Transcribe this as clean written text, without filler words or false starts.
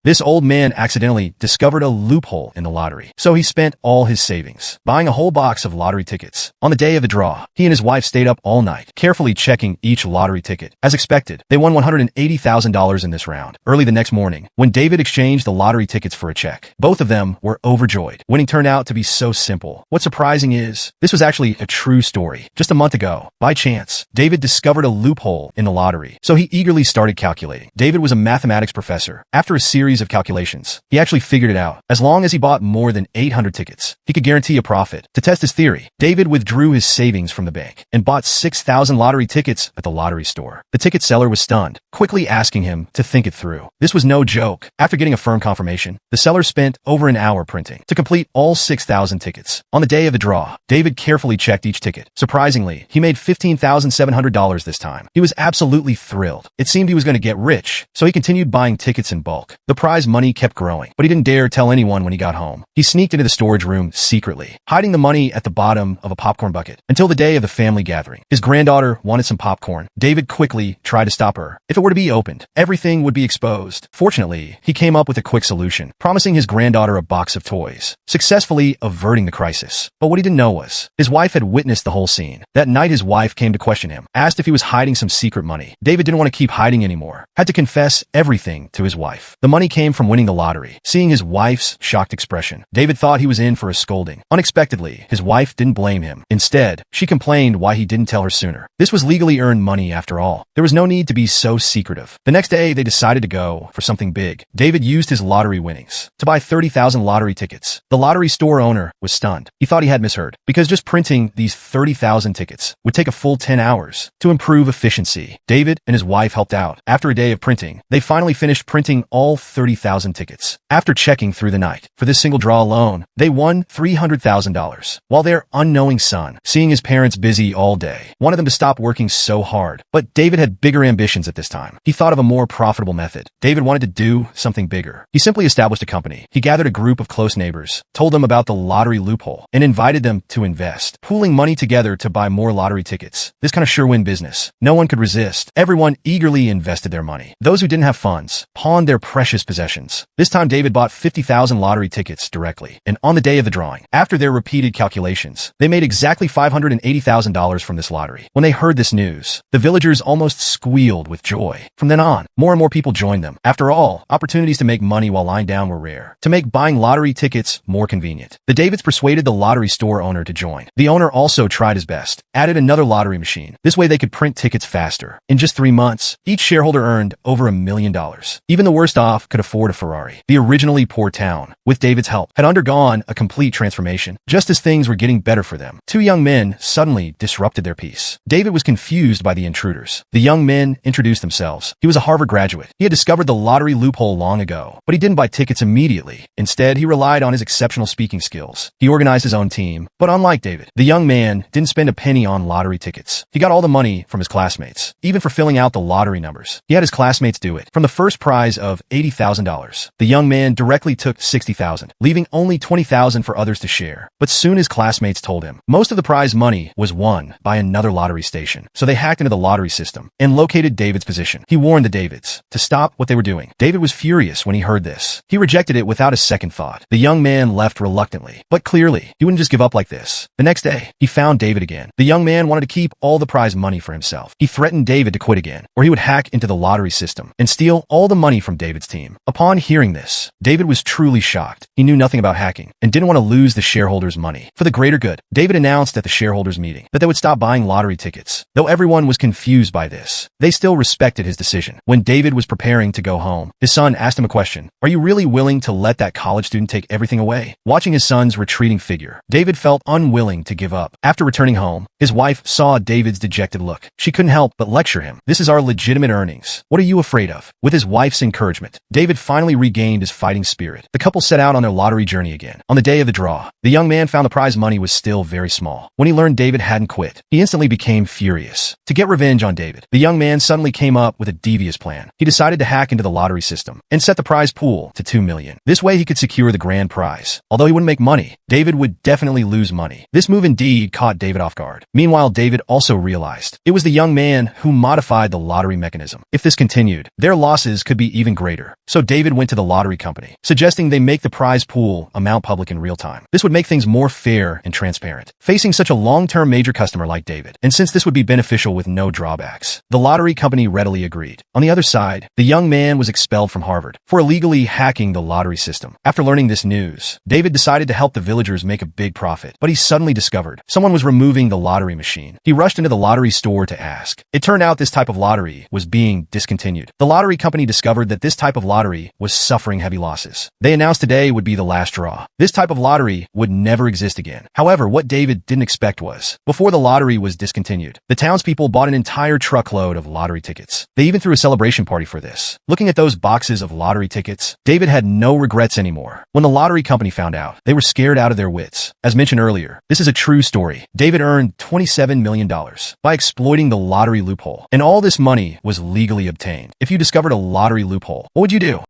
This old man accidentally discovered a loophole in the lottery, so he spent all his savings buying a whole box of lottery tickets. On the day of the draw, he and his wife stayed up all night, carefully checking each lottery ticket. As expected, they won $180,000 in this round. Early the next morning, when David exchanged the lottery tickets for a check, both of them were overjoyed. Winning turned out to be so simple. What's surprising is, this was actually a true story. Just a month ago, by chance, David discovered a loophole in the lottery, so he eagerly started calculating. David was a mathematics professor. After a series of calculations, he actually figured it out. As long as he bought more than 800 tickets, he could guarantee a profit. To test his theory, David withdrew his savings from the bank and bought 6,000 lottery tickets at the lottery store. The ticket seller was stunned, quickly asking him to think it through. This was no joke. After getting a firm confirmation, the seller spent over an hour printing to complete all 6,000 tickets. On the day of the draw, David carefully checked each ticket. Surprisingly, he made $15,700 this time. He was absolutely thrilled. It seemed he was going to get rich, so he continued buying tickets in bulk. The prize money kept growing, but he didn't dare tell anyone when he got home. He sneaked into the storage room secretly, hiding the money at the bottom of a popcorn bucket until the day of the family gathering. His granddaughter wanted some popcorn. David quickly tried to stop her. If it were to be opened, everything would be exposed. Fortunately, he came up with a quick solution, promising his granddaughter a box of toys, successfully averting the crisis. But what he didn't know was, his wife had witnessed the whole scene. That night, his wife came to question him, asked if he was hiding some secret money. David didn't want to keep hiding anymore, had to confess everything to his wife. The money came from winning the lottery. Seeing his wife's shocked expression, David thought he was in for a scolding. Unexpectedly, his wife didn't blame him. Instead, she complained why he didn't tell her sooner. This was legally earned money after all. There was no need to be so secretive. The next day, they decided to go for something big. David used his lottery winnings to buy 30,000 lottery tickets. The lottery store owner was stunned. He thought he had misheard, because just printing these 30,000 tickets would take a full 10 hours. To improve efficiency, David and his wife helped out. After a day of printing, they finally finished printing all 30,000 tickets. After checking through the night, for this single draw alone, they won $300,000. While their unknowing son, seeing his parents busy all day, wanted them to stop working so hard. But David had bigger ambitions at this time. He thought of a more profitable method. David wanted to do something bigger. He simply established a company. He gathered a group of close neighbors, told them about the lottery loophole, and invited them to invest, pooling money together to buy more lottery tickets. This kind of sure-win business. No one could resist. Everyone eagerly invested their money. Those who didn't have funds pawned their precious possessions. This time, David bought 50,000 lottery tickets directly. And on the day of the drawing, after their repeated calculations, they made exactly $580,000 from this lottery. When they heard this news, the villagers almost squealed with joy. From then on, more and more people joined them. After all, opportunities to make money while lying down were rare. To make buying lottery tickets more convenient, the Davids persuaded the lottery store owner to join. The owner also tried his best, added another lottery machine. This way they could print tickets faster. In just 3 months, each shareholder earned over $1 million. Even the worst off could afford a Ferrari. The originally poor town, with David's help, had undergone a complete transformation. Just as things were getting better for them, 2 young men suddenly disrupted their peace. David was confused by the intruders. The young men introduced themselves. He was a Harvard graduate. He had discovered the lottery loophole long ago, but he didn't buy tickets immediately. Instead, he relied on his exceptional speaking skills. He organized his own team, but unlike David, the young man didn't spend a penny on lottery tickets. He got all the money from his classmates, even for filling out the lottery numbers. He had his classmates do it. From the first prize of $80,000, the young man directly took $60,000, leaving only $20,000 for others to share. But soon his classmates told him most of the prize money was won by another lottery station. So they hacked into the lottery system and located David's position. He warned the Davids to stop what they were doing. David was furious when he heard this. He rejected it without a second thought. The young man left reluctantly, but clearly he wouldn't just give up like this. The next day, he found David again. The young man wanted to keep all the prize money for himself. He threatened David to quit again, or he would hack into the lottery system and steal all the money from David's team. Upon hearing this, David was truly shocked. He knew nothing about hacking and didn't want to lose the shareholders' money. For the greater good, David announced at the shareholders' meeting that they would stop buying lottery tickets. Though everyone was confused by this, they still respected his decision. When David was preparing to go home, his son asked him a question. Are you really willing to let that college student take everything away? Watching his son's retreating figure, David felt unwilling to give up. After returning home, his wife saw David's dejected look. She couldn't help but lecture him. This is our legitimate earnings. What are you afraid of? With his wife's encouragement, David finally regained his fighting spirit. The couple set out on their lottery journey again. On the day of the draw, the young man found the prize money was still very small. When he learned David hadn't quit, he instantly became furious. To get revenge on David, the young man suddenly came up with a devious plan. He decided to hack into the lottery system and set the prize pool to $2 million. This way he could secure the grand prize. Although he wouldn't make money, David would definitely lose money. This move indeed caught David off guard. Meanwhile, David also realized it was the young man who modified the lottery mechanism. If this continued, their losses could be even greater. So So David went to the lottery company, suggesting they make the prize pool amount public in real time. This would make things more fair and transparent, facing such a long-term major customer like David. And since this would be beneficial with no drawbacks, the lottery company readily agreed. On the other side, the young man was expelled from Harvard for illegally hacking the lottery system. After learning this news, David decided to help the villagers make a big profit, but he suddenly discovered someone was removing the lottery machine. He rushed into the lottery store to ask. It turned out this type of lottery was being discontinued. The lottery company discovered that this type of lottery was suffering heavy losses. They announced today would be the last draw. This type of lottery would never exist again. However, what David didn't expect was, before the lottery was discontinued, the townspeople bought an entire truckload of lottery tickets. They even threw a celebration party for this. Looking at those boxes of lottery tickets, David had no regrets anymore. When the lottery company found out, they were scared out of their wits. As mentioned earlier, this is a true story. David earned $27 million by exploiting the lottery loophole, and all this money was legally obtained. If you discovered a lottery loophole, what would you do?